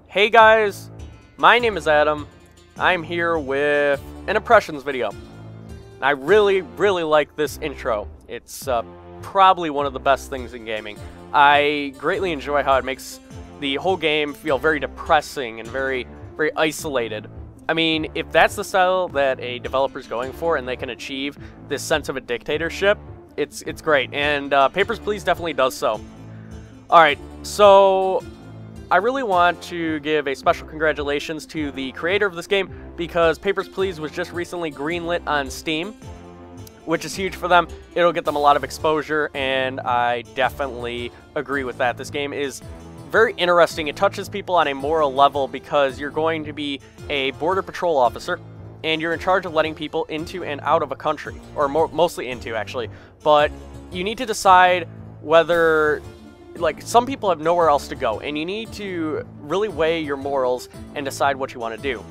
Hey guys, my name is Adam. I'm here with an impressions video. I really like this intro. It's probably one of the best things in gaming. I greatly enjoy how it makes the whole game feel very depressing and very isolated. I mean, if that's the style that a developer's going for and they can achieve this sense of a dictatorship, it's great. And Papers, Please definitely does so. Alright, so I really want to give a special congratulations to the creator of this game because Papers, Please was just recently greenlit on Steam, which is huge for them. It'll get them a lot of exposure, and I definitely agree with that. This game is very interesting. It touches people on a moral level because you're going to be a border patrol officer, and you're in charge of letting people into and out of a country, or mostly into, actually. But you need to decide whether, like, some people have nowhere else to go, and you need to really weigh your morals and decide what you want to do.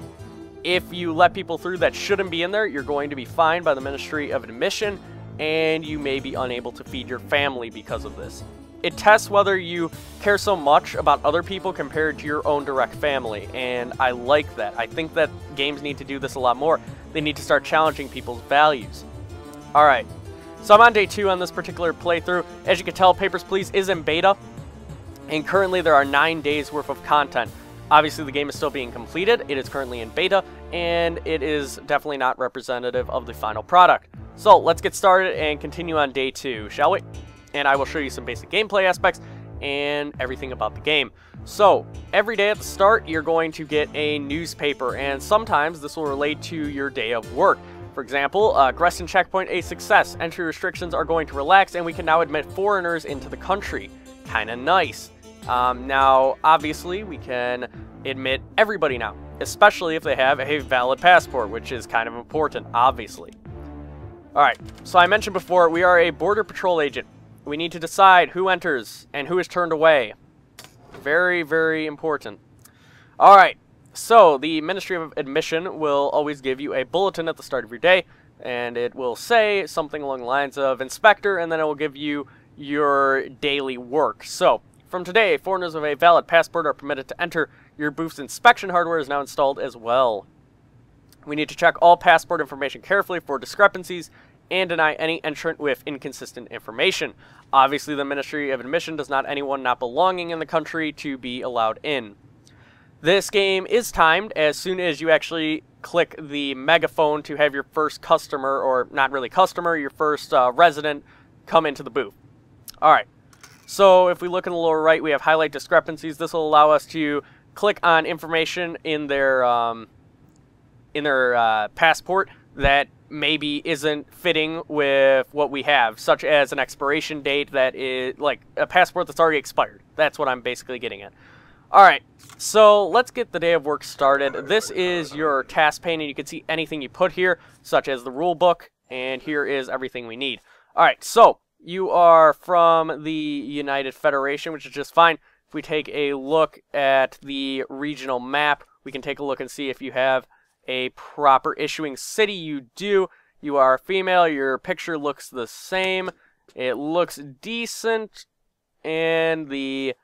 If you let people through that shouldn't be in there, you're going to be fined by the Ministry of Admission, and you may be unable to feed your family because of this. It tests whether you care so much about other people compared to your own direct family, and I like that. I think that games need to do this a lot more. They need to start challenging people's values. Alright, so I'm on day 2 on this particular playthrough. As you can tell, Papers, Please is in beta, and currently there are 9 days worth of content. Obviously, the game is still being completed. It is currently in beta, and it is definitely not representative of the final product. So let's get started and continue on day 2, shall we? And I will show you some basic gameplay aspects and everything about the game. So, every day at the start, you're going to get a newspaper, and sometimes this will relate to your day of work. For example, Greston checkpoint a success. Entry restrictions are going to relax, and we can now admit foreigners into the country. Kinda nice. Now, obviously, we can admit everybody now, especially if they have a valid passport, which is kind of important, obviously. Alright, so I mentioned before, we are a border patrol agent. We need to decide who enters and who is turned away. Very important. Alright, so the Ministry of Admission will always give you a bulletin at the start of your day, and it will say something along the lines of Inspector, and then it will give you your daily work. So, from today, foreigners with a valid passport are permitted to enter. Your booth's inspection hardware is now installed as well. We need to check all passport information carefully for discrepancies and deny any entrant with inconsistent information. Obviously, the Ministry of Admission does not anyone not belonging in the country to be allowed in. This game is timed as soon as you actually click the megaphone to have your first customer, or not really customer, your first resident come into the booth. Alright, so if we look in the lower right, we have highlight discrepancies. This will allow us to click on information in their passport that maybe isn't fitting with what we have, such as an expiration date that is, like, a passport that's already expired. That's what I'm basically getting at. Alright, so let's get the day of work started. This is your task pane, and you can see anything you put here, such as the rule book, and here is everything we need. Alright, so you are from the United Federation, which is just fine. If we take a look at the regional map, we can take a look and see if you have a proper issuing city. You do. You are female. Your picture looks the same. It looks decent, and the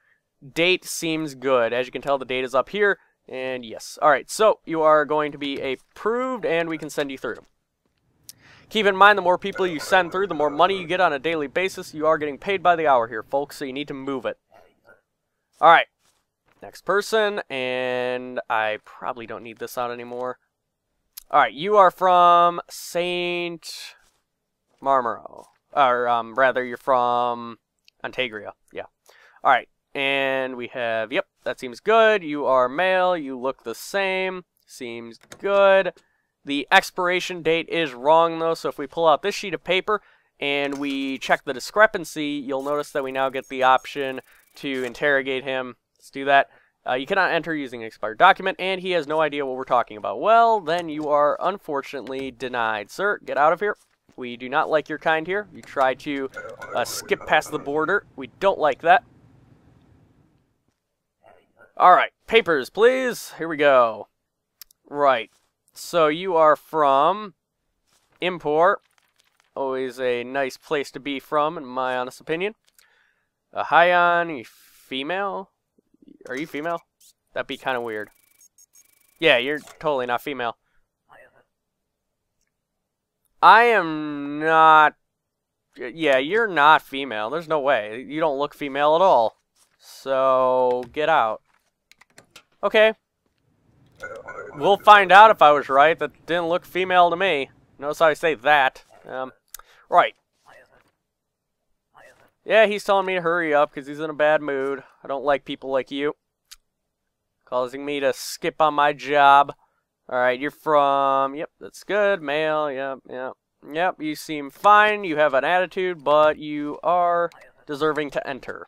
date seems good. As you can tell, the date is up here, and yes. Alright, so you are going to be approved, and we can send you through. Keep in mind, the more people you send through, the more money you get on a daily basis. You are getting paid by the hour here, folks, so you need to move it. Alright, next person, and I probably don't need this out anymore. Alright, you are from St. Marmaro. Or, rather, you're from Antegria. Yeah. Alright, and we have, yep, that seems good. You are male. You look the same. Seems good. The expiration date is wrong, though, so if we pull out this sheet of paper and we check the discrepancy, you'll notice that we now get the option to interrogate him. Let's do that. You cannot enter using an expired document, and he has no idea what we're talking about. Well, then you are unfortunately denied. Sir, get out of here. We do not like your kind here. You try to skip past the border. We don't like that. Alright, Papers, please. Here we go. Right. So you are from Import. Always a nice place to be from, in my honest opinion. Hyan, you female? Are you female? That'd be kind of weird. Yeah, you're totally not female. I am not... Yeah, you're not female. There's no way. You don't look female at all. So, get out. Okay. We'll find out if I was right. That didn't look female to me. Notice how I say that. Right. Yeah, he's telling me to hurry up because he's in a bad mood. I don't like people like you. Causing me to skip on my job. Alright, you're from... Yep, that's good. Male, yep, yep. Yep, you seem fine. You have an attitude, but you are deserving to enter.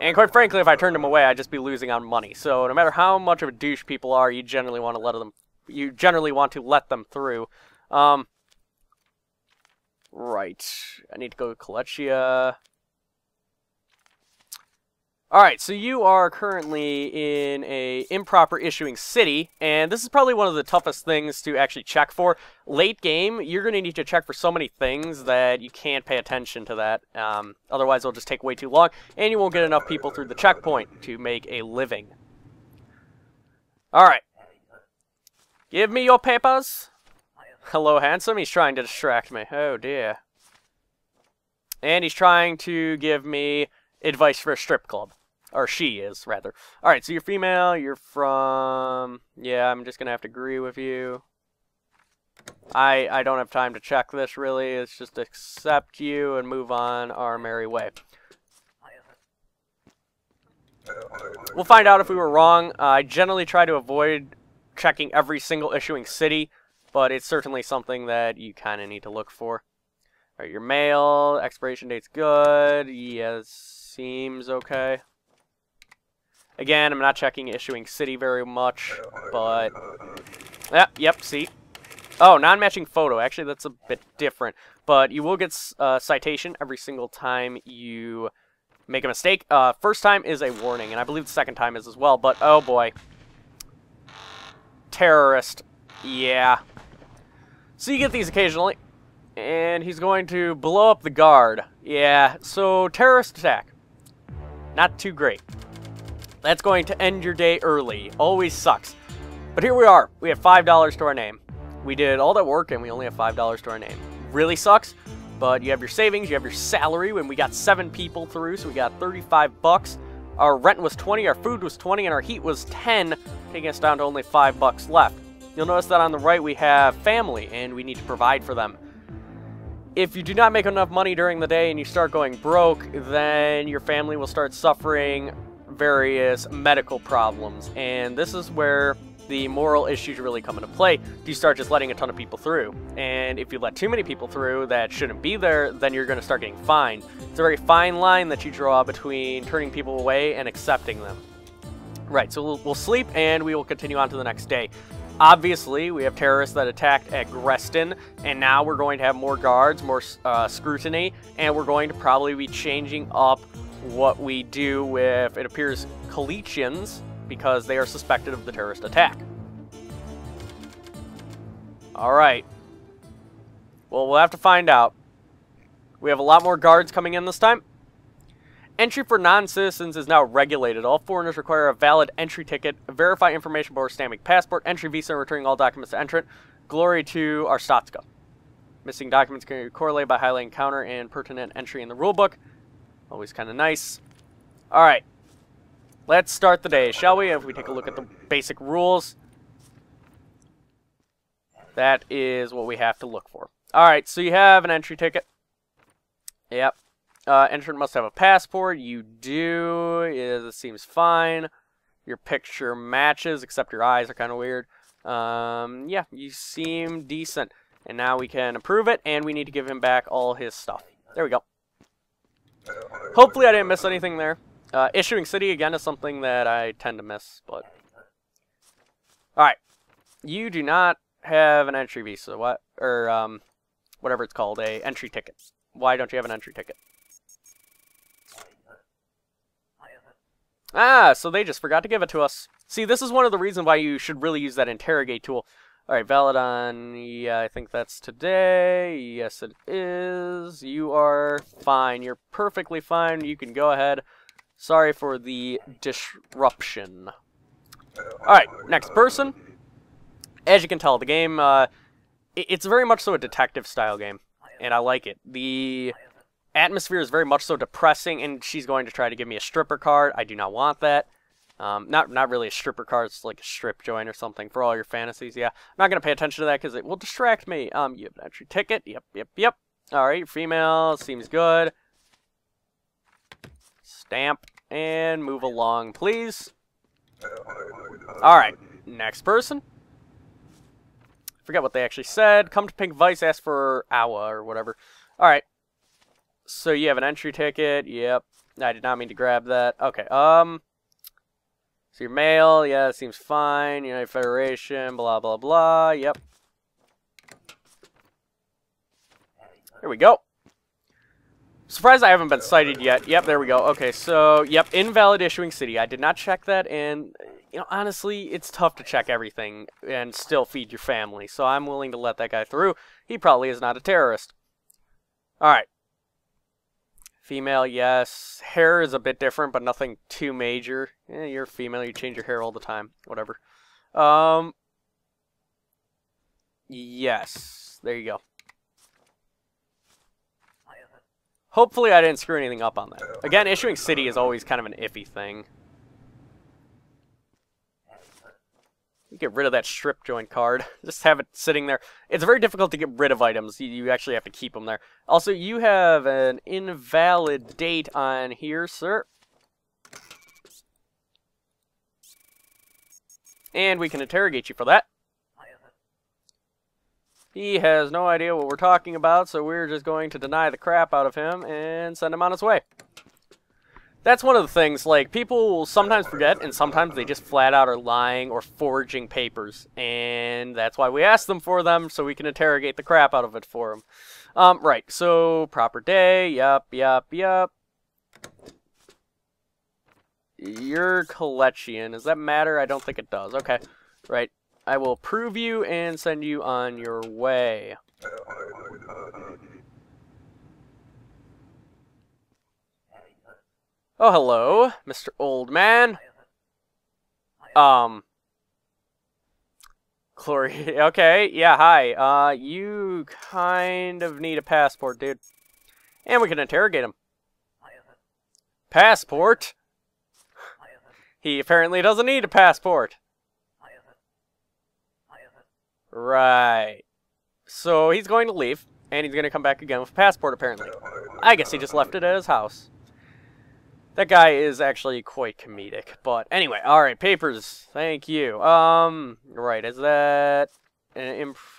And quite frankly, if I turned him away, I'd just be losing on money. So no matter how much of a douche people are, you generally want to let them... You generally want to let them through. Right. I need to go collect you. Alright, so you are currently in a improper issuing city, and this is probably one of the toughest things to actually check for. Late game, you're going to need to check for so many things that you can't pay attention to that. Otherwise, it'll just take way too long, and you won't get enough people through the checkpoint to make a living. Alright. Give me your papers. Hello, handsome. He's trying to distract me. Oh, dear. And he's trying to give me advice for a strip club. Or she is, rather. Alright, so you're female, you're from... Yeah, I'm just gonna have to agree with you. I don't have time to check this, really. It's just accept you and move on our merry way. We'll find out if we were wrong. I generally try to avoid checking every single issuing city, but it's certainly something that you kind of need to look for. Alright, you're male, expiration date's good, yes, seems okay. Again, I'm not checking issuing city very much, but... Yep, see? Oh, non-matching photo. Actually, that's a bit different. But you will get a citation every single time you make a mistake. First time is a warning, and I believe the second time is as well, but oh boy. Terrorist. Yeah. So you get these occasionally. And he's going to blow up the guard. Yeah, so terrorist attack. Not too great. That's going to end your day early. Always sucks. But here we are. We have $5 to our name. We did all that work and we only have $5 to our name. Really sucks, but you have your savings, you have your salary. When we got 7 people through, so we got 35 bucks. Our rent was 20, our food was 20, and our heat was 10, taking us down to only 5 bucks left. You'll notice that on the right we have family, and we need to provide for them. If you do not make enough money during the day and you start going broke, then your family will start suffering various medical problems. And this is where the moral issues really come into play. You start just letting a ton of people through. And if you let too many people through that shouldn't be there, then you're going to start getting fined. It's a very fine line that you draw between turning people away and accepting them. Right, so we'll sleep and we will continue on to the next day. Obviously, we have terrorists that attacked at Greston, and now we're going to have more guards, more scrutiny, and we're going to probably be changing up what we do with, it appears, Coletians, because they are suspected of the terrorist attack. Alright. Well, we'll have to find out. We have a lot more guards coming in this time. Entry for non-citizens is now regulated. All foreigners require a valid entry ticket, verify information before stamping passport, entry visa, and returning all documents to entrant. Glory to Arstatska. Missing documents can be correlated by highlighting counter and pertinent entry in the rulebook. Always kind of nice. Alright. Let's start the day, shall we? If we take a look at the basic rules. That is what we have to look for. Alright, so you have an entry ticket. Yep. Entrant must have a passport. You do. It seems fine. Your picture matches, except your eyes are kind of weird. Yeah, you seem decent. And now we can approve it, and we need to give him back all his stuff. There we go. Hopefully I didn't miss anything there. Issuing city, again, is something that I tend to miss, but... Alright. You do not have an entry visa. What? Or, whatever it's called, a entry ticket. Why don't you have an entry ticket? Ah, so they just forgot to give it to us. See, this is one of the reasons why you should really use that interrogate tool. Alright, valid on... Yeah, I think that's today. Yes, it is. You are fine. You're perfectly fine. You can go ahead. Sorry for the disruption. Alright, next person. As you can tell, the game, it's very much so a detective-style game, and I like it. The atmosphere is very much so depressing, and she's going to try to give me a stripper card. I do not want that. Not really a stripper card, it's like a strip joint or something for all your fantasies, yeah. I'm not going to pay attention to that because it will distract me. You have an entry ticket, yep. Alright, you're female, seems good. Stamp, and move along, please. Alright, next person. Forget what they actually said. Come to Pink Vice, ask for Awa or whatever. Alright. So you have an entry ticket, yep. I did not mean to grab that. Okay, so you're male, yeah, that seems fine. United Federation, blah, blah, blah, yep. Here we go. Surprised I haven't been cited yet. Yep, there we go. Okay, so, yep, invalid issuing city. I did not check that, and, you know, honestly, it's tough to check everything and still feed your family, so I'm willing to let that guy through. He probably is not a terrorist. Alright. Female, yes. Hair is a bit different, but nothing too major. You're female, you change your hair all the time. Whatever. Yes. There you go. Hopefully I didn't screw anything up on that. Again, issuing city is always kind of an iffy thing. Get rid of that strip joint card. Just have it sitting there. It's very difficult to get rid of items. You actually have to keep them there. Also, you have an invalid date on here, sir. And we can interrogate you for that. He has no idea what we're talking about, so we're just going to deny the crap out of him and send him on his way. That's one of the things, like, people will sometimes forget, and sometimes they just flat out are lying or forging papers. And that's why we ask them for them, so we can interrogate the crap out of it for them. Right, so, proper day, yep. You're Kalechian. Does that matter? I don't think it does. Okay, right. I will approve you and send you on your way. Oh, hello, Mr. Old Man. Chloe, okay, yeah, hi. You kind of need a passport, dude. And we can interrogate him. Passport? He apparently doesn't need a passport. Right. So he's going to leave, and he's going to come back again with a passport, apparently. I guess he just left it at his house. That guy is actually quite comedic. But anyway, alright, papers. Thank you. Right, is that...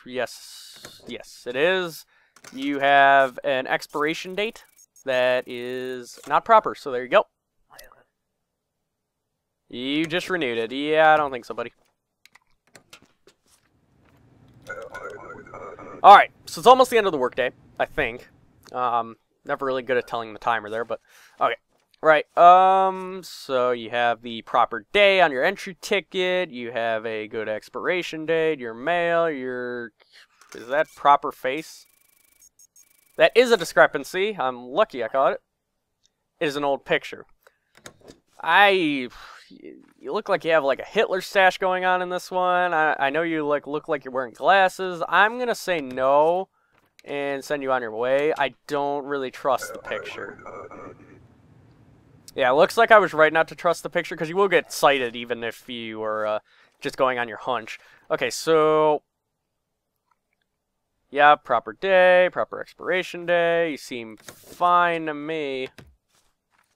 Yes. Yes, it is. You have an expiration date that is not proper, so there you go. You just renewed it. Yeah, I don't think so, buddy. Alright, so it's almost the end of the workday, I think. Never really good at telling the timer there, but... Okay. Right, so you have the proper day on your entry ticket, you have a good expiration date, your mail, your... Is that proper face? That is a discrepancy. I'm lucky I caught it. It is an old picture. You look like you have like a Hitler stash going on in this one. I know you look like you're wearing glasses. I'm gonna say no and send you on your way. I don't really trust the picture. Yeah, it looks like I was right not to trust the picture because you will get cited even if you were just going on your hunch. Okay, so... Yeah, proper day, proper expiration day. You seem fine to me.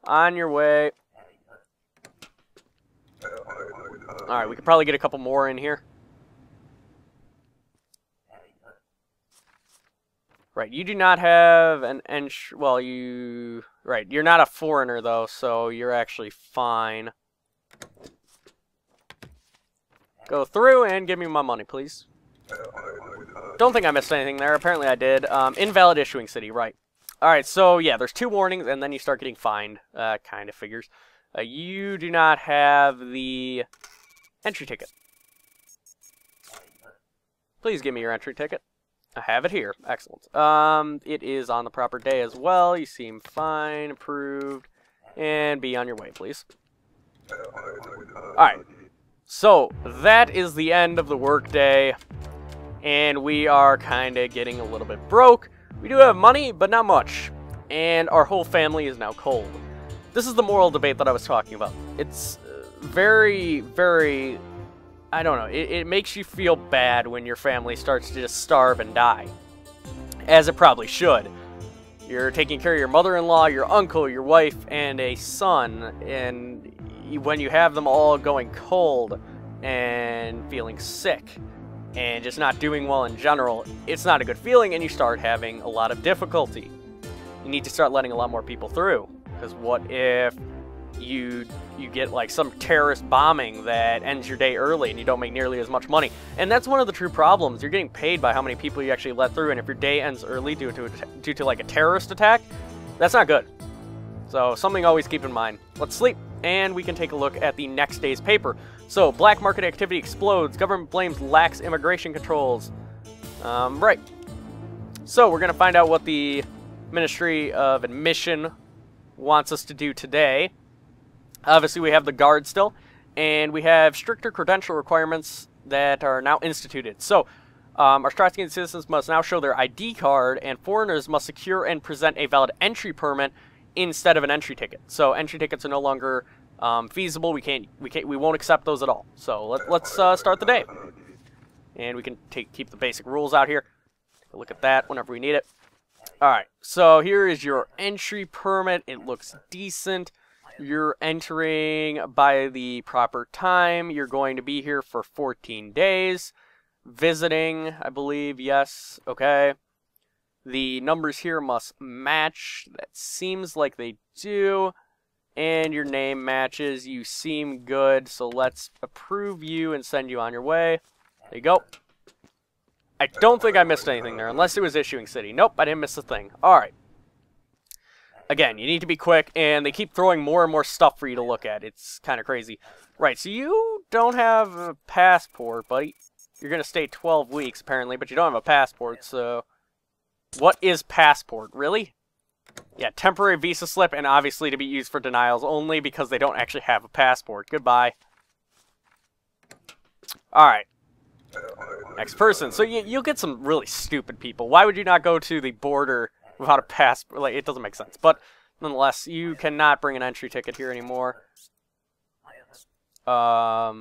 On your way. Alright, we could probably get a couple more in here. Right, you do not have an entry... Well, you... Right, you're not a foreigner, though, so you're actually fine. Go through and give me my money, please. Don't think I missed anything there. Apparently I did. Invalid issuing city, right. Alright, so, yeah, there's 2 warnings, and then you start getting fined. Kind of figures. You do not have the entry ticket. Please give me your entry ticket. I have it here. Excellent. It is on the proper day as well. You seem fine. Approved. And be on your way, please. Alright. So that is the end of the workday, and we are kind of getting a little bit broke. We do have money, but not much, and our whole family is now cold. This is the moral debate that I was talking about. It's very, very, I don't know, it makes you feel bad when your family starts to just starve and die, as it probably should. You're taking care of your mother-in-law, your uncle, your wife, and a son, and when you have them all going cold and feeling sick and just not doing well in general, it's not a good feeling, and you start having a lot of difficulty. You need to start letting a lot more people through, because what if you get like some terrorist bombing that ends your day early and you don't make nearly as much money? And that's one of the true problems. You're getting paid by how many people you actually let through, and if your day ends early due to like a terrorist attack, that's not good. So something always keep in mind. Let's sleep, and we can take a look at the next day's paper. So black market activity explodes. Government blames lax immigration controls. Right. So we're gonna find out what the Ministry of Admission wants us to do today. Obviously, we have the guard still, and we have stricter credential requirements that are now instituted. So, our Australian citizens must now show their ID card, and foreigners must secure and present a valid entry permit instead of an entry ticket. So, entry tickets are no longer feasible. We won't accept those at all. So, let's start the day, and we can keep the basic rules out here. Take a look at that whenever we need it. All right. So here is your entry permit. It looks decent. You're entering by the proper time. You're going to be here for 14 days. Visiting, I believe, yes. Okay. The numbers here must match. That seems like they do. And your name matches. You seem good, so let's approve you and send you on your way. There you go. I don't think I missed anything there, unless it was issuing city. Nope, I didn't miss a thing. Alright. Again, you need to be quick, and they keep throwing more and more stuff for you to look at. It's kind of crazy. Right, so you don't have a passport, buddy. You're going to stay 12 weeks, apparently, but you don't have a passport, so... What is passport? Really? Yeah, temporary visa slip, and obviously to be used for denials only because they don't actually have a passport. Goodbye. Alright. Next person. So you'll get some really stupid people. Why would you not go to the border without a passport? Like, it doesn't make sense. But nonetheless, you cannot bring an entry ticket here anymore. Yeah.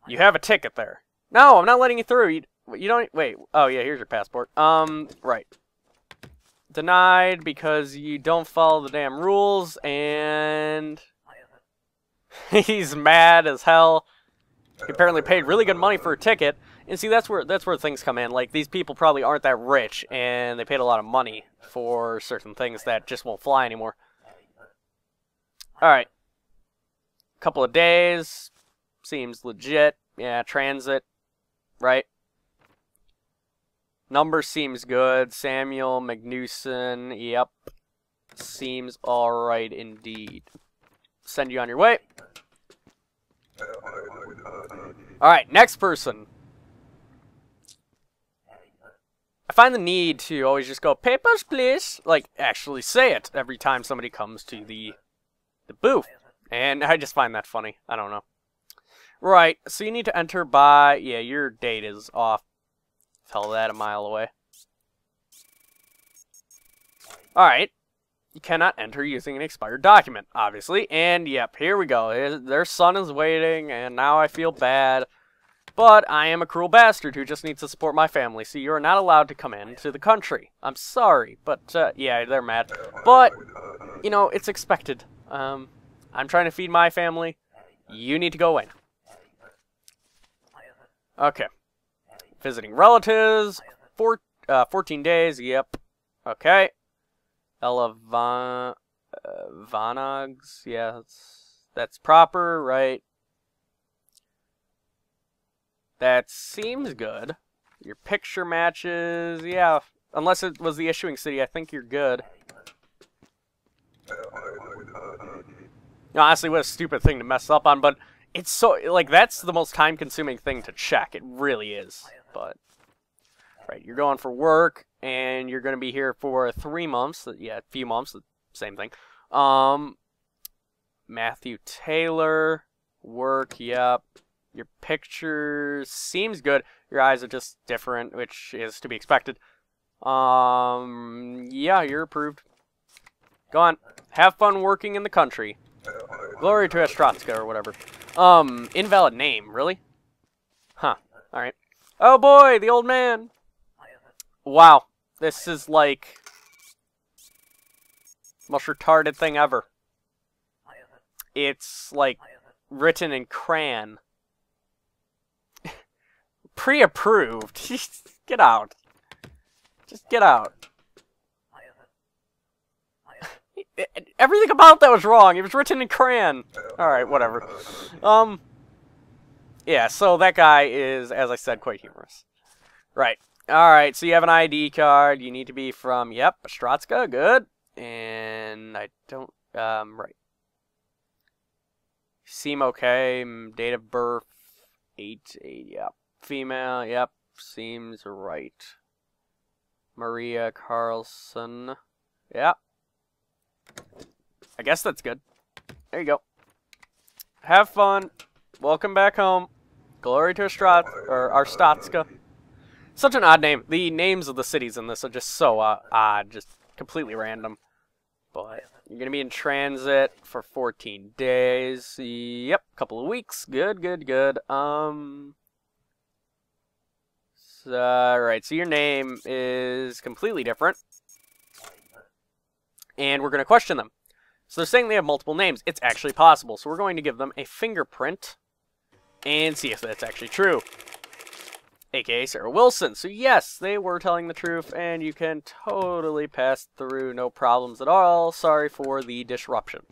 You have a ticket there. No, I'm not letting you through. You don't... Wait. Oh, yeah, here's your passport. Right. Denied because you don't follow the damn rules, and... He's mad as hell. He apparently paid really good money for a ticket. And see, that's where things come in. Like, these people probably aren't that rich, and they paid a lot of money for certain things that just won't fly anymore. Alright. Couple of days. Seems legit. Yeah, transit. Right? Number seems good. Samuel Magnuson. Yep. Seems alright indeed. Send you on your way. Alright, next person. I find the need to always just go, papers, please. Like, actually say it every time somebody comes to the booth. And I just find that funny. I don't know. Right, so you need to enter by... Yeah, your date is off. Tell that a mile away. Alright. You cannot enter using an expired document, obviously. And, yep, here we go. Their son is waiting, and now I feel bad. But I am a cruel bastard who just needs to support my family, so you are not allowed to come into the country. I'm sorry, but, yeah, they're mad. But, you know, it's expected. I'm trying to feed my family. You need to go in. Okay. Visiting relatives. 14 days, yep. Okay. Ella Vanags, yeah, that's proper, right? That seems good. Your picture matches, yeah. Unless it was the issuing city, I think you're good. Honestly, what a stupid thing to mess up on, but it's so, like, that's the most time-consuming thing to check. It really is, but... Right, you're going for work, and you're going to be here for 3 months. Yeah, a few months, the same thing. Matthew Taylor. Work, yep. Your picture seems good. Your eyes are just different, which is to be expected. Yeah, you're approved. Go on. Have fun working in the country. Glory to Ostratska or whatever. Invalid name, really? Huh. Alright. Oh boy, the old man! Wow. This is like most retarded thing ever. It's like written in crayon. Pre-approved. Get out. Just get out. Everything about that was wrong. It was written in crayon. Alright, whatever. Yeah, so that guy is, as I said, quite humorous. Right. Alright, so you have an ID card. You need to be from, yep, Ostratska. Good. And I don't, right. Seem okay. Date of birth, 8, yep. Female, yep. Seems right. Maria Carlson. Yep. I guess that's good. There you go. Have fun. Welcome back home. Glory to Arstatska. Such an odd name. The names of the cities in this are just so odd. Just completely random. But you're going to be in transit for 14 days. Yep. Couple of weeks. Good, good, good. Right. So your name is completely different. And we're going to question them. So they're saying they have multiple names. It's actually possible. So we're going to give them a fingerprint and see if that's actually true. AKA Sarah Wilson. So yes, they were telling the truth, and you can totally pass through, no problems at all. Sorry for the disruption.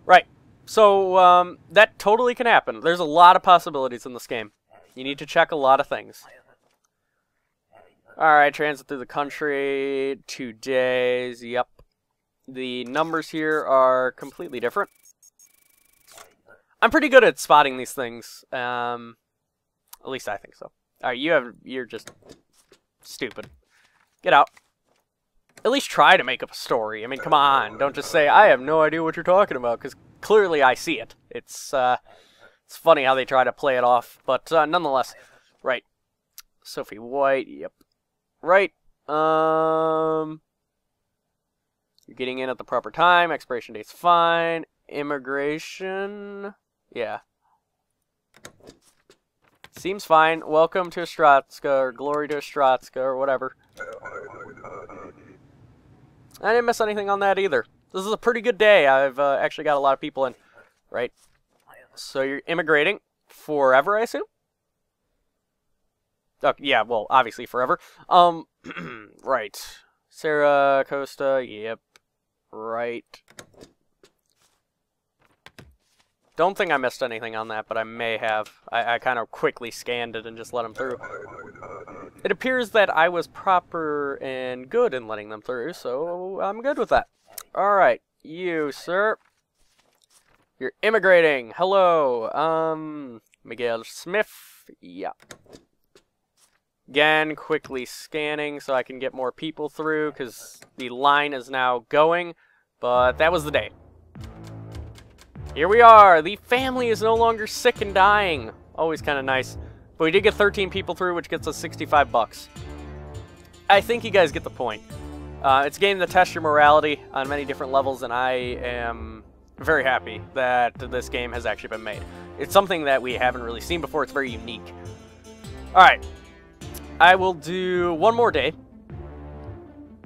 Right. So that totally can happen. There's a lot of possibilities in this game. You need to check a lot of things. Alright, transit through the country, 2 days, yep. The numbers here are completely different. I'm pretty good at spotting these things. At least I think so. Alright, you're just stupid. Get out. At least try to make up a story. I mean, come on. Don't just say, I have no idea what you're talking about, because clearly I see it. It's funny how they try to play it off, but nonetheless. Right. Sophie White, yep. Right. You're getting in at the proper time. Expiration date's fine. Immigration. Yeah. Seems fine. Welcome to Ostratska, or Glory to Ostratska, or whatever. I didn't miss anything on that either. This is a pretty good day. I've actually got a lot of people in. Right. So you're immigrating forever, I assume? Oh, yeah, well, obviously forever. Right. Sarah Costa, yep. Right. Don't think I missed anything on that, but I may have. I kind of quickly scanned it and just let them through. It appears that I was proper and good in letting them through, so I'm good with that. Alright, you, sir. You're immigrating. Hello. Miguel Smith. Yeah. Again, quickly scanning so I can get more people through, because the line is now going, but that was the day. Here we are! The family is no longer sick and dying. Always kind of nice. But we did get 13 people through, which gets us 65 bucks. I think you guys get the point. It's a game that tests your morality on many different levels, and I am very happy that this game has actually been made. It's something that we haven't really seen before. It's very unique. Alright. I will do one more day.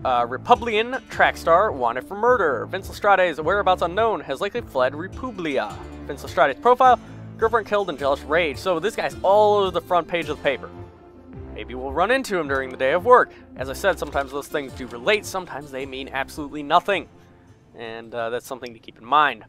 Republican track star wanted for murder. Vince Lestrade's whereabouts unknown, has likely fled Republia. Vince Lestrade's profile, girlfriend killed in jealous rage. So this guy's all over the front page of the paper. Maybe we'll run into him during the day of work. As I said, sometimes those things do relate, sometimes they mean absolutely nothing. And that's something to keep in mind.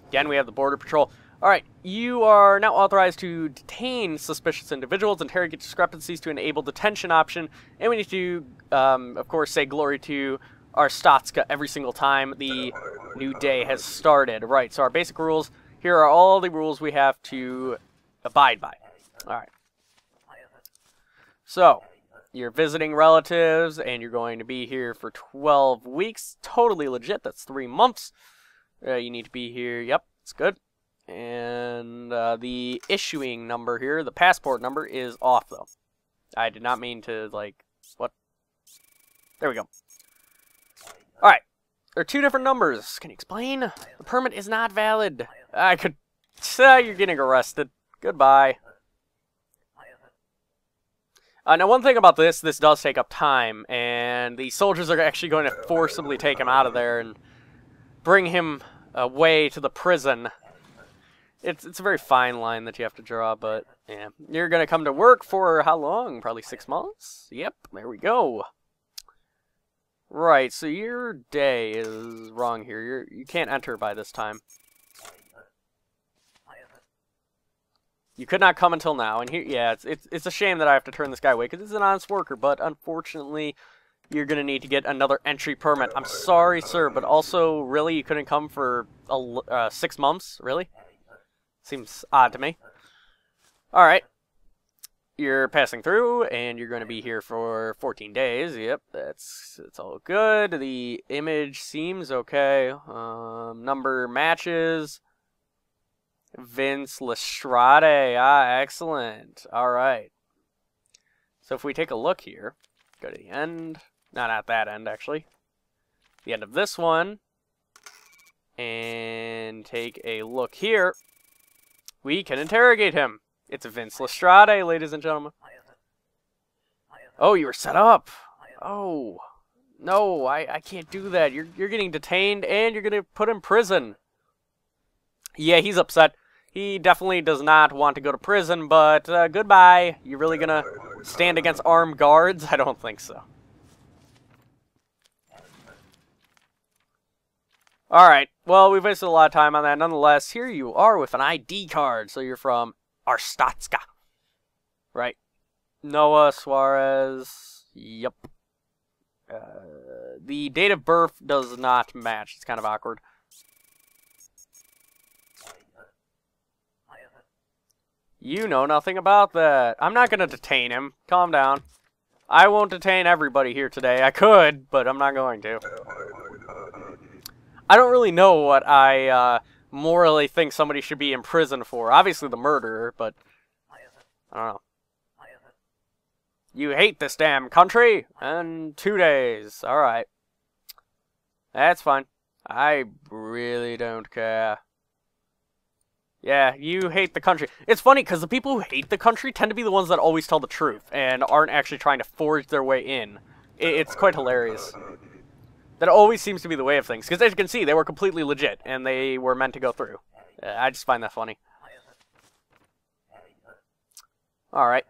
Again, we have the Border Patrol. Alright, you are now authorized to detain suspicious individuals, interrogate discrepancies to enable detention option, and we need to, of course, say glory to Arstatska every single time the new day has started. Right, so our basic rules, here are all the rules we have to abide by. Alright. So, You're visiting relatives, and you're going to be here for 12 weeks. Totally legit. That's 3 months. You need to be here. Yep, it's good. And the issuing number here, the passport number, is off, though. I did not mean to, like, what? There we go. Alright. There are 2 different numbers. Can you explain? The permit is not valid. I could... you're getting arrested. Goodbye. Now, one thing about this does take up time, and the soldiers are actually going to forcibly take him out of there and bring him away to the prison. It's a very fine line that you have to draw, but yeah. You're going to come to work for how long? Probably 6 months? Yep, there we go. Right, so your day is wrong here. You can't enter by this time. You could not come until now, and here, yeah, it's a shame that I have to turn this guy away, because he's an honest worker, but unfortunately, you're going to need to get another entry permit. I'm sorry, sir, but also, really, you couldn't come for 6 months? Really? Seems odd to me. Alright. You're passing through, and you're going to be here for 14 days. Yep, that's all good. The image seems okay. Number matches. Vince Lestrade. Ah, excellent. Alright. So if we take a look here, go to the end. Not at that end, actually. The end of this one. And take a look here. We can interrogate him. It's Vince Lestrade, ladies and gentlemen. Oh, you were set up. Oh. No, I can't do that. You're getting detained, and you're going to put in prison. Yeah, he's upset. He definitely does not want to go to prison, but goodbye. You really going to stand against armed guards? I don't think so. Alright, well, we've wasted a lot of time on that. Nonetheless, here you are with an ID card. So you're from Arstatska. Right. Noah Suarez. Yep. The date of birth does not match. It's kind of awkward. You know nothing about that. I'm not going to detain him. Calm down. I won't detain everybody here today. I could, but I'm not going to. I don't really know what I morally think somebody should be in prison for. Obviously the murderer, but I don't know. You hate this damn country? And 2 days. Alright. That's fine. I really don't care. Yeah, you hate the country. It's funny, because the people who hate the country tend to be the ones that always tell the truth, and aren't actually trying to forge their way in. It's quite hilarious. That always seems to be the way of things. Because as you can see, they were completely legit, and they were meant to go through. I just find that funny. Alright.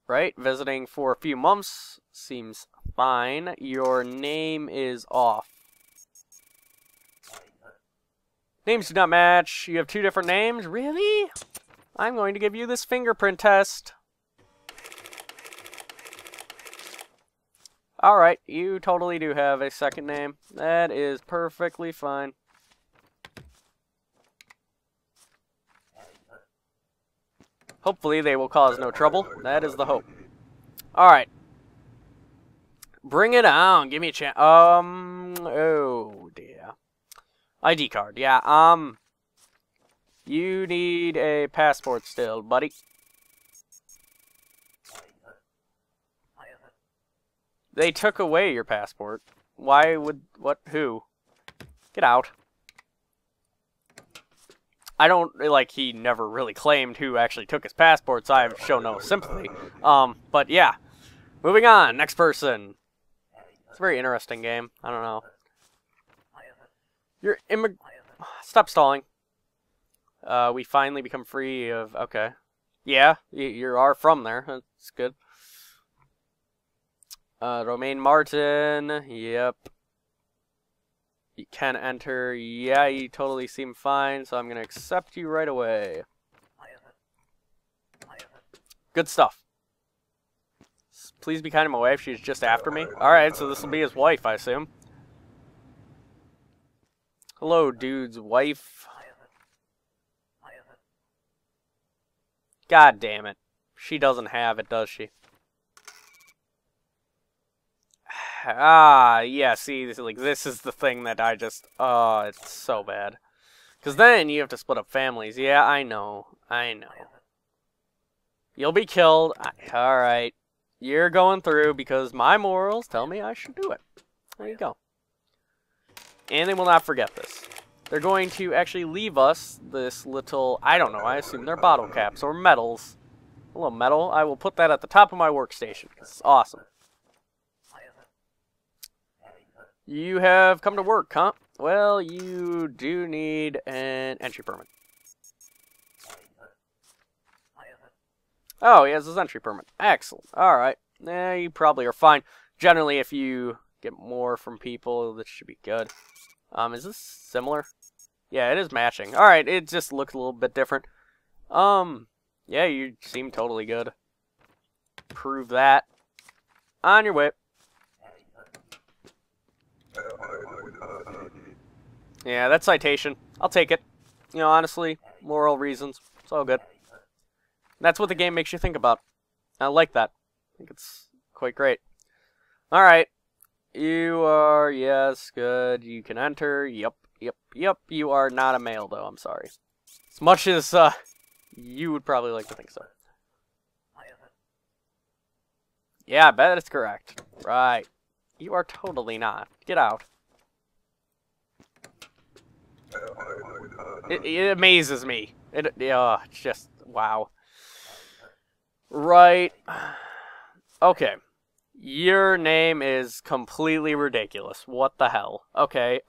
Right, visiting for a few months seems fine. Your name is off. Names do not match. You have 2 different names? Really? I'm going to give you this fingerprint test. Alright, you totally do have a second name. That is perfectly fine. Hopefully they will cause no trouble. That is the hope. Alright. Bring it on. Give me a chance. Oh dear. ID card. Yeah, you need a passport still, buddy. They took away your passport. Why would... What? Who? Get out. I don't... Like, he never really claimed who actually took his passport, so I show no sympathy. But yeah. Moving on. Next person. It's a very interesting game. I don't know. You're Stop stalling. We finally become free of... Okay. Yeah, you are from there. That's good. Romaine Martin. Yep. You can enter. Yeah, you totally seem fine, so I'm going to accept you right away. Good stuff. Please be kind to my wife. She's just after me. Alright, so this will be his wife, I assume. Hello, dude's wife. God damn it. She doesn't have it, does she? Ah, yeah, see, like, this is the thing that I just... Oh, it's so bad. Because then you have to split up families. Yeah, I know. I know. You'll be killed. Alright. You're going through because my morals tell me I should do it. There you go. And they will not forget this. They're going to actually leave us this little... I don't know, I assume they're bottle caps or medals. A little medal. I will put that at the top of my workstation. It's awesome. You have come to work, huh? Well, you do need an entry permit. Oh, he has his entry permit. Excellent. Alright. You probably are fine. Generally, if you get more from people, this should be good. Is this similar? Yeah, it is matching. Alright, it just looks a little bit different. Yeah, you seem totally good. Prove that. On your way. Yeah, that's citation. I'll take it. You know, honestly, moral reasons. It's all good. That's what the game makes you think about. I like that. I think it's quite great. Alright. You are, yes, good. You can enter. Yep. You are not a male, though. I'm sorry. As much as, you would probably like to think so. Yeah, I bet it's correct. Right. You are totally not. Get out. It amazes me. It's just, wow. Right. Okay. Your name is completely ridiculous. What the hell? Okay,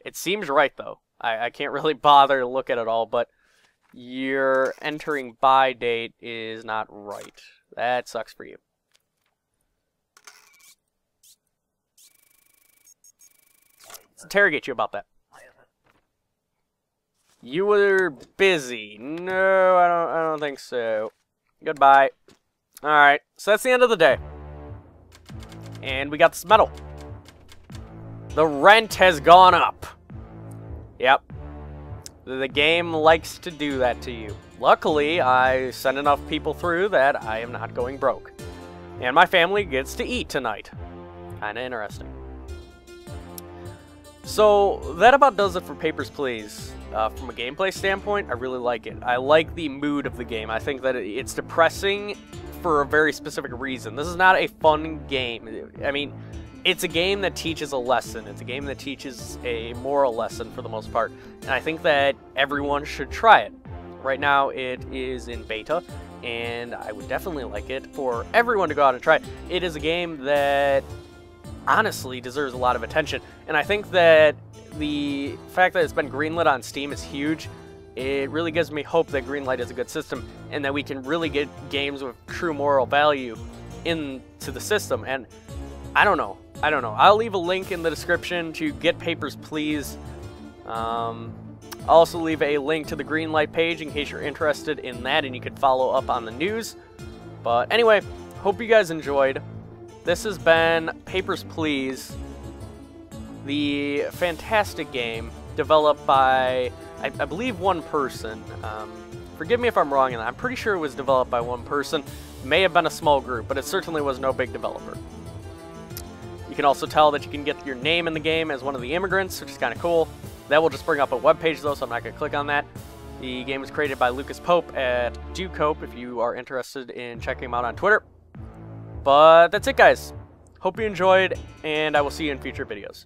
it seems right, though. I can't really bother to look at it all, but your entering by date is not right. That sucks for you. Let's interrogate you about that. You were busy. No, I don't think so. Goodbye. Alright, so that's the end of the day. And we got this medal. The rent has gone up. Yep. The game likes to do that to you. Luckily, I sent enough people through that I am not going broke. And my family gets to eat tonight. Kinda interesting. So, that about does it for Papers, Please. From a gameplay standpoint, I really like it. I like the mood of the game. I think that it's depressing for a very specific reason. This is not a fun game. I mean, it's a game that teaches a lesson. It's a game that teaches a moral lesson for the most part. And I think that everyone should try it. Right now, it is in beta, and I would definitely like it for everyone to go out and try it. It is a game that honestly deserves a lot of attention. And I think that the fact that it's been greenlit on Steam is huge. It really gives me hope that Greenlight is a good system and that we can really get games with true moral value into the system. And I don't know. I'll leave a link in the description to get Papers, Please. I'll also leave a link to the Greenlight page in case you're interested in that and you can follow up on the news. But anyway, hope you guys enjoyed. This has been Papers, Please, the fantastic game developed by, I believe, one person. Forgive me if I'm wrong in that. I'm pretty sure it was developed by one person. May have been a small group, but it certainly was no big developer. You can also tell that you can get your name in the game as one of the immigrants, which is kind of cool. That will just bring up a web page, though, so I'm not going to click on that. The game was created by Lucas Pope at dukope, if you are interested in checking him out on Twitter. But that's it, guys. Hope you enjoyed, and I will see you in future videos.